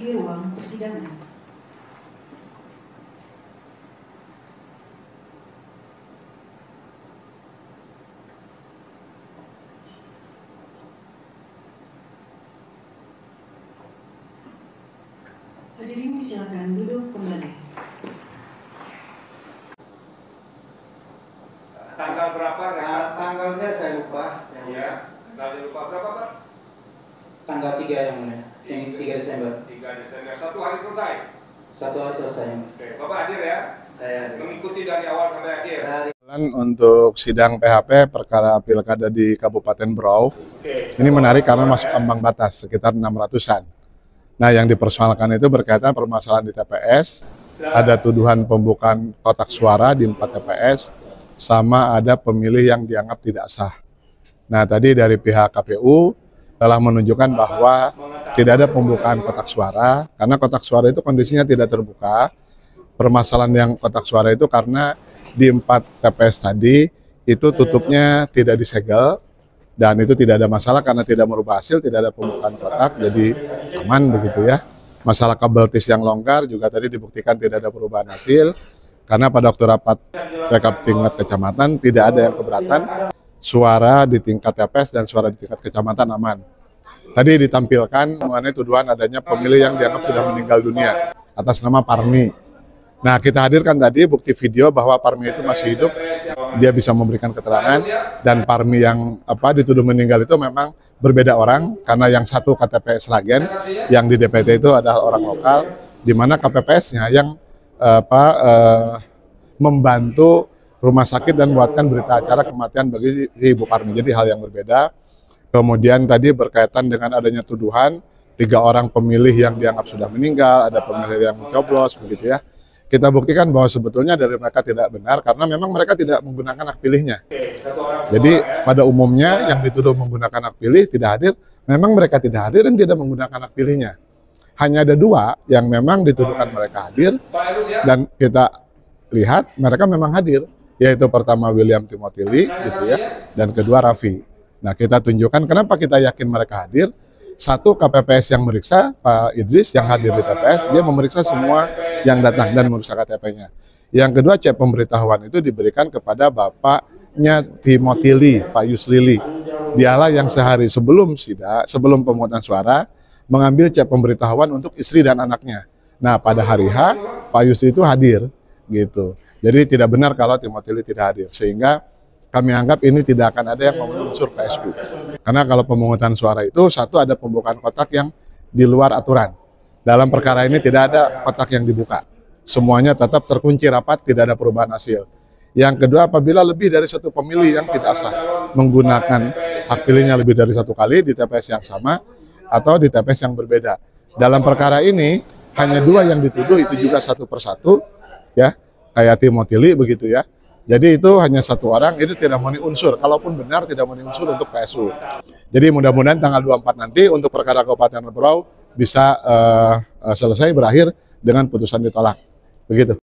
memasuki ruang persidangan. Hadirin silakan duduk kembali. Tanggal berapa? Tanggalnya saya lupa. Ya, tanggal lupa berapa Pak? Tanggal 3 yang mulia, 3 Desember. 3 Desember, 1 hari selesai? 1 hari selesai. Oke, Bapak hadir ya? Saya Mengikuti dari awal sampai akhir? Untuk sidang PHP perkara pilkada di Kabupaten Berau, ini menarik karena masuk ambang batas sekitar 600-an. Nah, yang dipersoalkan itu berkaitan permasalahan di TPS, ada tuduhan pembukaan kotak suara di 4 TPS, sama ada pemilih yang dianggap tidak sah. Nah, tadi dari pihak KPU telah menunjukkan bahwa tidak ada pembukaan kotak suara, karena kotak suara itu kondisinya tidak terbuka. Permasalahan yang kotak suara itu karena di 4 TPS tadi itu tutupnya tidak disegel, dan itu tidak ada masalah karena tidak merubah hasil, tidak ada pembukaan kotak, jadi aman begitu ya. Masalah kabel tis yang longgar juga tadi dibuktikan tidak ada perubahan hasil, karena pada waktu rapat rekap tingkat kecamatan tidak ada yang keberatan, suara di tingkat TPS dan suara di tingkat kecamatan aman. Tadi ditampilkan mengenai tuduhan adanya pemilih yang dianggap sudah meninggal dunia atas nama Parmi. Nah, kita hadirkan tadi bukti video bahwa Parmi itu masih hidup, dia bisa memberikan keterangan, dan Parmi yang dituduh meninggal itu memang berbeda orang, karena yang satu KTP Sragen, yang di DPT itu adalah orang lokal, di mana KPPS-nya yang membantu rumah sakit dan membuatkan berita acara kematian bagi Ibu Parmi, jadi hal yang berbeda. Kemudian tadi berkaitan dengan adanya tuduhan 3 orang pemilih yang dianggap sudah meninggal, ada pemilih yang mencoblos, begitu ya. Kita buktikan bahwa sebetulnya dari mereka tidak benar karena memang mereka tidak menggunakan hak pilihnya. Jadi pada umumnya yang dituduh menggunakan hak pilih tidak hadir, memang mereka tidak hadir dan tidak menggunakan hak pilihnya. Hanya ada 2 yang memang dituduhkan mereka hadir, dan kita lihat mereka memang hadir, yaitu pertama William Timothy Lee, gitu ya, dan kedua Raffi. Nah, kita tunjukkan kenapa kita yakin mereka hadir. 1, KPPS yang meriksa, Pak Idris yang hadir di TPS, dia memeriksa semua yang datang dan memeriksa KTP-nya. Yang kedua, cek pemberitahuan itu diberikan kepada bapaknya Timothy Lee, Pak Yuslili. Dialah yang sehari sebelum sebelum pemungutan suara, mengambil cek pemberitahuan untuk istri dan anaknya. Nah, pada hari H, Pak Yusli itu hadir, gitu. Jadi tidak benar kalau Timothy Lee tidak hadir, sehingga kami anggap ini tidak akan ada yang memenuhi unsur PSU. Karena kalau pemungutan suara itu, 1 ada pembukaan kotak yang di luar aturan. Dalam perkara ini tidak ada kotak yang dibuka. Semuanya tetap terkunci rapat, tidak ada perubahan hasil. Yang kedua, apabila lebih dari 1 pemilih yang tidak sah menggunakan hak pilihnya lebih dari 1 kali di TPS yang sama atau di TPS yang berbeda. Dalam perkara ini hanya 2 yang dituduh, itu juga 1 per 1, ya, kayak Timothy Lee begitu ya. Jadi itu hanya 1 orang, itu tidak memenuhi unsur. Kalaupun benar tidak memenuhi unsur untuk PSU. Jadi mudah-mudahan tanggal 24 nanti untuk perkara Kabupaten Berau bisa selesai berakhir dengan putusan ditolak. Begitu.